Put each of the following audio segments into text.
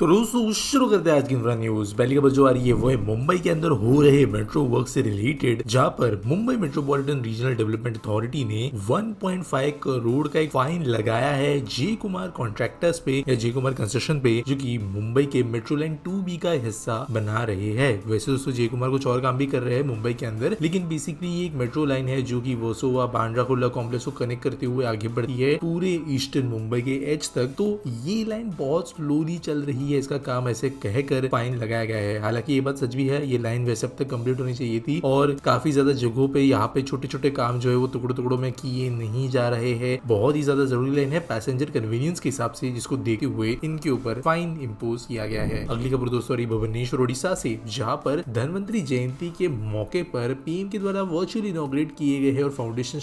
तो दोस्तों शुरू करते हैं आज की न्यूज। पहली खबर जो आ रही है वो है मुंबई के अंदर हो रहे मेट्रो वर्क से रिलेटेड, जहां पर Mumbai metropolitan regional development authority ने 1.5 करोड़ का एक फाइन लगाया है जे कुमार कॉन्ट्रैक्टर्स पे या जे कुमार कंस्ट्रक्शन पे, जो कि मुंबई के मेट्रो लाइन 2B का हिस्सा बना रहे हैं। वैसे दोस्तों जे कुमार कुछ और काम भी कर रहे हैं मुंबई के अंदर, लेकिन बेसिकली ये एक मेट्रो लाइन है जो कि वर्सोवा बांद्रा कुर्ला कॉम्प्लेक्स को कनेक्ट करते हुए आगे बढ़ती है पूरे ईस्टर्न मुंबई के एज तक। तो ये लाइन बहुत स्लोली चल रही है, इसका काम ऐसे कहकर फाइन लगाया गया है। हालांकि ये बात सच भी है, ये लाइन वैसे अब तक कंप्लीट होनी चाहिए थी और काफी ज्यादा जगहों पे यहाँ पे छोटे छोटे काम जो है वो टुकड़ों टुकड़ों में किए नहीं जा रहे हैं। बहुत ही ज्यादा जरूरी लाइन है पैसेंजर कन्वीनियंस के हिसाब से, जिसको देखते हुए इनके ऊपर फाइन इम्पोज किया गया है। अगली खबर दोस्तों भुवनेश्वर ओडिशा से, जहाँ पर धनवंतरी जयंती के मौके पर पीएम के द्वारा वर्चुअली इनॉग्रेट किए गए हैं और फाउंडेशन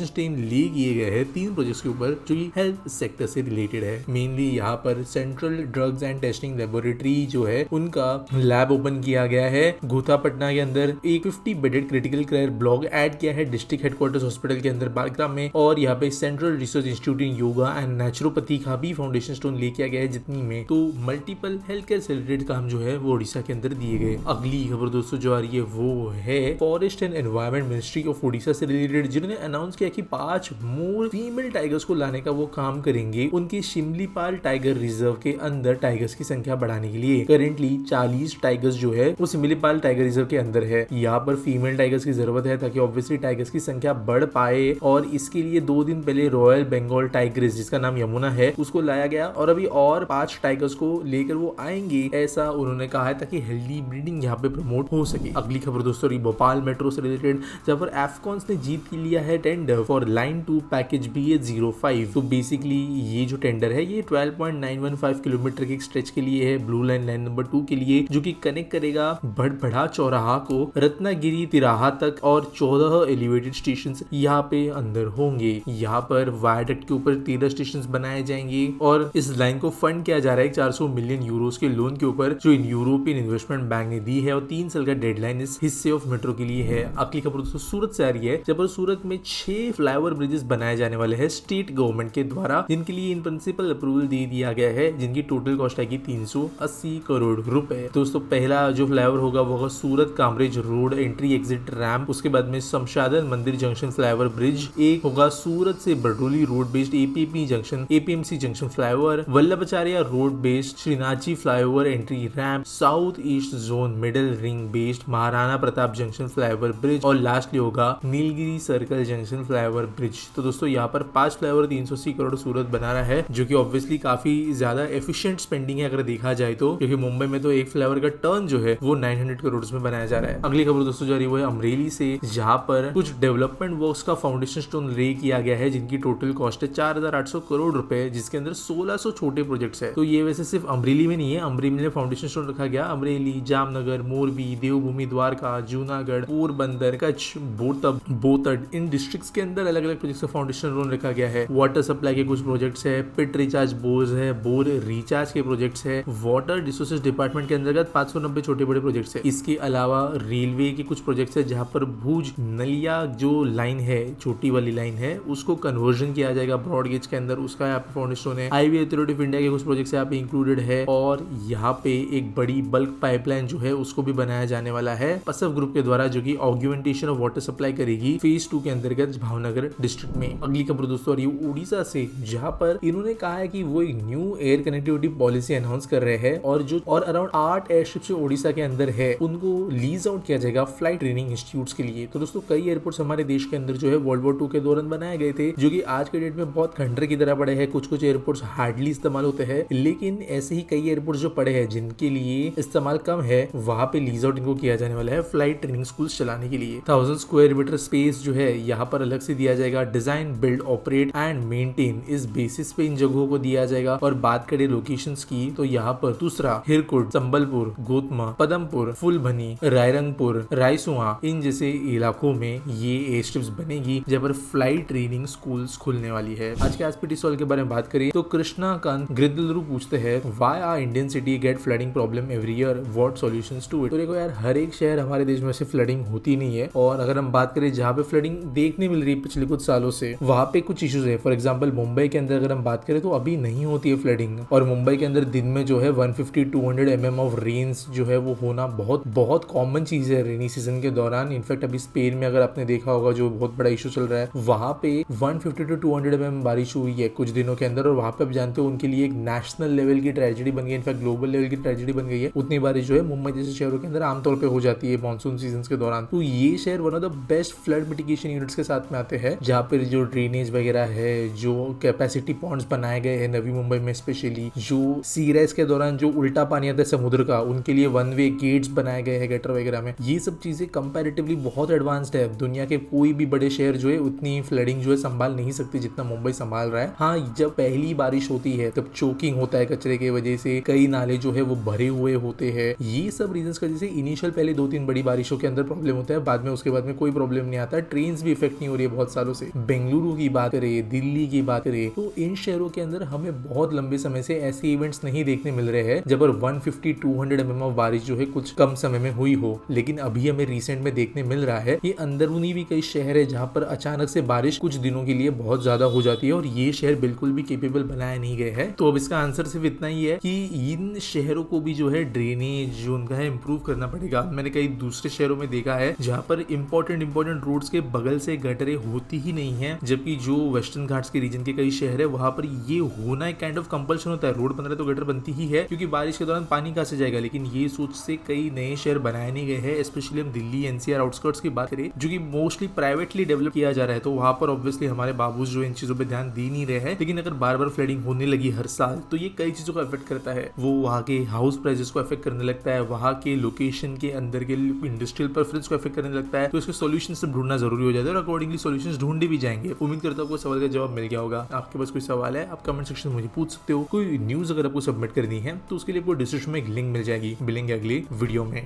स्टेन ले किए गए हैं 3 प्रोजेक्ट्स के ऊपर जो कि हेल्थ सेक्टर से रिलेटेड है। मेनली यहाँ पर central drugs and testing laboratory जो है उनका लैब ओपन किया गया है गोता पटना के अंदर। एक 50 bedded critical care block add किया है डिस्ट्रिक्ट हेडक्वार्टर्स हॉस्पिटल के अंदर बालग्राम में, और यहाँ पे central research institute in yoga and naturopathy का भी फाउंडेशन स्टोन ले किया गया है। जितनी में तो मल्टीपल हेल्थ केयर से रिलेटेड काम जो है वो ओडिशा के अंदर दिए गए। अगली खबर दोस्तों जो आ रही है वो है forest and environment ministry of Odisha से रिलेटेड, जिन्होंने अनाउंस किया कि 5 मोर फीमेल टाइगर्स को लाने का वो काम करेंगे उनके शिमलीपाल टाइगर रिजर्व के अंदर टाइगर्स की संख्या बढ़ाने के लिए। करेंटली 40 टाइगर्स जो है वो शिमलीपाल टाइगर रिजर्व के अंदर है। यहाँ पर फीमेल टाइगर्स की जरूरत है ताकि ऑब्वियसली टाइगर्स की संख्या बढ़ पाए, और इसके लिए 2 दिन पहले रॉयल बंगाल टाइग्रेस जिसका नाम यमुना है उसको लाया गया, और अभी और 5 टाइगर्स को लेकर वो आएंगे ऐसा उन्होंने कहा है ताकि हेल्दी ब्रीडिंग यहाँ पे प्रमोट हो सके। अगली खबर दोस्तों भोपाल मेट्रो से रिलेटेड, जहाँ पर एफकॉन्स ने जीत लिया है tender for line 2 package BH05। तो बेसिकली ये जो टेंडर है ये 12.915 किलोमीटर के स्ट्रेच के लिए है, ब्लू लाइन नंबर 2 के लिए, जो कि कनेक्ट करेगा भड़भड़ा चौराहा को रत्नागिरी तिराहा तक, और 14 एलिवेटेड स्टेशन यहाँ पे अंदर होंगे। यहाँ पर वायडक्ट के ऊपर 13 स्टेशन बनाए जाएंगे, और इस लाइन को फंड किया जा रहा है 400 मिलियन यूरोस के लोन के ऊपर जो यूरोपियन इन्वेस्टमेंट बैंक ने दी है, और 3 साल का डेडलाइन इस हिस्से ऑफ मेट्रो के लिए है। अगली खबर दोस्तों सूरत से आ रही है, जब पर सूरत में 6 फ्लाईओवर ब्रिजेस बनाए जाने वाले हैं स्टेट गवर्नमेंट के द्वारा, जिनके लिए इन प्रिंसिपल अप्रूवल दे दिया गया है, जिनकी टोटल कॉस्ट आएगी 380 करोड़ रुपए। दोस्तों पहला जो फ्लाईओवर होगा वो होगा Surat Kamrej road entry exit ramp, उसके बाद में शमशादन मंदिर जंक्शन फ्लाईओवर ब्रिज, एक होगा सूरत से Bardoli road based APMC junction flyover, Vallabhacharya road based Shrinathji flyover entry ramp, south east zone middle ring based Maharana Pratap junction flyover bridge, और लास्टली होगा Nilgiri circle junction flyover bridge. तो दोस्तों यहाँ पर 5 फ्लाईओवर 380 करोड़ सूरत बना रहा है, जो कि ऑब्वियसली काफी ज्यादा एफिशिएंट स्पेंडिंग है अगर देखा जाए तो, क्योंकि मुंबई में तो एक फ्लाईओवर का टर्न जो है वो 900 करोड़ में बनाया जा रहा है। अगली खबर दोस्तों जो आ रही है वो है अमरेली से, जहाँ पर कुछ डेवलपमेंट वर्क्स का फाउंडेशन स्टोन ले किया गया है, जिनकी टोटल कॉस्ट है 4800 करोड़ रुपए, जिसके अंदर 1600 छोटे प्रोजेक्ट्स है। तो ये वैसे सिर्फ अमरेली में नहीं है, अमरेली में फाउंडेशन स्टोन रखा गया अमरेली, जामनगर, मोरबी, देवभूमि, द्वारका, जूनागढ़, पोरबंदर, कच्छ, बोतड इन डिस्ट्रिक्ट्स के अंदर अलग अलग प्रोजेक्ट्स का फाउंडेशन स्टोन रखा गया है। वाटर सप्लाई के कुछ प्रोजेक्ट्स है, पिट रिचार्ज बोर्स है, बोर रिचार्ज के प्रोजेक्ट्स है, वाटर रिसोर्सेज डिपार्टमेंट के अंतर्गत 590 छोटे बड़े प्रोजेक्ट्स है। इसके अलावा रेलवे के कुछ प्रोजेक्ट्स है, जहाँ पर भुज नलिया जो लाइन है छोटी वाली लाइन है उसको कन्वर्जन किया जाएगा ब्रॉड गेज के अंदर, उसका यहाँ पे फाउंडेशन है। हाईवे अथॉरिटी ऑफ इंडिया के कुछ प्रोजेक्ट्स यहाँ पे इंक्लूडेड है, और यहाँ पे एक बड़ी बल्क पाइपलाइन जो है उसको भी बनाया जाने वाला है पसफ ग्रुप के द्वारा, जो की ऑग्यूमेंटेशन ऑफ वाटर सप्लाई करेगी फेज 2 के अंतर्गत भावनगर डिस्ट्रिक्ट में। अगली खबर दोस्तों उड़ीसा से, जहाँ पर इन्होंने कहा है कि वो एक new air connectivity policy announce कर रहे हैं, और अराउंड 8 एयरशिप जो ओडिशा के अंदर है उनको लीज आउट किया जाएगा फ्लाइट ट्रेनिंग इंस्टीट्यूट्स के लिए। तो दोस्तों कई एयरपोर्ट्स हमारे देश के अंदर जो है वर्ल्ड वॉर 2 के दौरान बनाए गए थे, जो कि आज के डेट में बहुत खंडर की तरह पड़े हैं। कुछ एयरपोर्ट्स हार्डली इस्तेमाल होते हैं, लेकिन ऐसे ही कई एयरपोर्ट्स जो पड़े हैं जिनके लिए इस्तेमाल कम है, वहां पे लीज आउट इनको किया जाने वाला है फ्लाइट ट्रेनिंग स्कूल्स चलाने के लिए। 1000 स्क्वायर मीटर स्पेस जो है यहाँ पर अलग से दिया जाएगा, design build operate and maintain इस बेसिस पे इन जगहों को दिया जाएगा। और बात करें लोकेशंस की, तो यहाँ पर दूसरा हिरकुट, संबलपुर, गोतमा, पदमपुर, फुलभनी, रायरंगपुर, रायसुआ इन जैसे इलाकों में ये एयर स्ट्रिप्स बनेगी, जहाँ पर फ्लाइट ट्रेनिंग स्कूल्स खुलने वाली है। आज के एसपीटी सॉल्व के बारे में बात करें तो कृष्णाकांत ग्रिदलरू पूछते हैं, why are Indian city get flooding problem every year, what solutions to it. तो देखो यार, हर एक शहर हमारे देश में से फ्लडिंग होती नहीं है, और अगर हम बात करें जहाँ पे फ्लडिंग देखने मिल रही है पिछले कुछ सालों से, वहाँ पे कुछ इश्यूज है। फॉर एग्जाम्पल मुंबई के अंदर अगर हम बात करें तो अभी नहीं होती है फ्लडिंग, और मुंबई के अंदर दिन में जो है 150-200 mm ऑफ रेन्स जो है वो होना बहुत बहुत कॉमन चीज है रेनी सीजन के दौरान। इनफैक्ट अभी स्पेन में अगर आपने देखा होगा जो बहुत बड़ा इशू चल रहा है, वहां पे 150-200 mm बारिश हुई है कुछ दिनों के अंदर, और वहां पे आप जानते हो उनके लिए एक नेशनल लेवल की ट्रेजेडी बन गई, इनफैक्ट ग्लोबल लेवल की ट्रेजेडी बन गई है। उतनी बारिश जो है मुंबई जैसे शहरों के अंदर आमतौर पर हो जाती है मानसून सीजन के दौरान। तो ये शहर one of the best flood mitigation units के साथ में आते हैं, जहाँ पर जो ड्रेनेज वगैरह है, जो कैपेसिटी पॉन्ड्स बनाए गए हैं नवी मुंबई में स्पेशली, जो सी राइज के दौरान जो उल्टा पानी आता है समुद्र का, उनके लिए वन वे गेट्स बनाए गए हैं गटर वगैरह में। ये सब चीजें कंपैरेटिवली बहुत एडवांस्ड है। दुनिया के कोई भी बड़े शहर जो है उतनी फ्लडिंग जो है संभाल नहीं सकती जितना मुंबई संभाल रहा है। हाँ, जब पहली बारिश होती है तब चोकिंग होता है कचरे की वजह से, कई नाले जो है वो भरे हुए होते हैं। ये सब रीजंस की वजह से इनिशियल पहले 2-3 बड़ी बारिशों के अंदर प्रॉब्लम होता है, बाद में उसके बाद में कोई प्रॉब्लम नहीं आता। ट्रेन भी इफेक्ट नहीं हो रही है बहुत सालों से। बेंगलुरु की बात करें, दिल्ली की बात करें, तो इन शहरों के अंदर हमें बहुत लंबे समय से ऐसे इवेंट्स नहीं देखने मिल रहे हैं जब 150-200 mm ऑफ बारिश जो है कुछ कम समय में हुई हो। लेकिन अभी हमें रिसेंट में देखने मिल रहा है ये अंदरूनी भी कई शहर है जहां पर अचानक से बारिश कुछ दिनों के लिए बहुत ज्यादा हो जाती है, और ये शहर बिल्कुल भी केपेबल बनाए नहीं गए हैं। तो अब इसका आंसर सिर्फ इतना ही है कि इन शहरों को भी जो है ड्रेनेज जो उनका है इम्प्रूव करना पड़ेगा। मैंने कई दूसरे शहरों में देखा है जहाँ पर इंपॉर्टेंट रोड्स के बगल से गटरें होती ही नहीं है, जबकि जो वेस्टर्न घाट्स के रीजन के कई शहर है वहां पर ये होना एक काइंड ऑफ कंपल्शन होता है। रोड बन रहा है तो गटर बनती ही है, क्योंकि बारिश के दौरान पानी कहां से जाएगा। लेकिन ये सोच से कई नए शहर बनाए नहीं गए हैं। स्पेशली हम दिल्ली एनसीआर आउटस्कर्ट्स की बात करें जो कि मोस्टली प्राइवेटली डेवलप किया जा रहा है, तो वहां पर ऑब्वियसली हमारे बाबूज जो इन चीजों पे ध्यान दे नहीं रहे हैं। लेकिन अगर बार बार फ्लडिंग होने लगी हर साल तो ये कई चीजों को अफेक्ट करता है। वो वहाँ के हाउस प्राइसेस को अफेक्ट करने लगता है, वहाँ के लोकेशन के अंदर के इंडस्ट्रियल प्रेफरेंस को अफेक्ट करने लगता है। तो इसके सॉल्यूशन सब ढूंढना जरूरी हो जाता है और अकॉर्डिंगली सॉल्यूशंस ढूंढे भी जाएंगे। उम्मीद करता हूँ आपको सवाल का जवाब मिल गया होगा। आपके पास कोई सवाल है आप कमेंट सेक्शन में मुझे पूछ सकते हो। कोई न्यूज अगर आपको सबमिट करनी है तो उसके लिए आपको डिस्क्रिप्शन में एक लिंक मिल जाएगी, मिलेंगे अगली वीडियो में।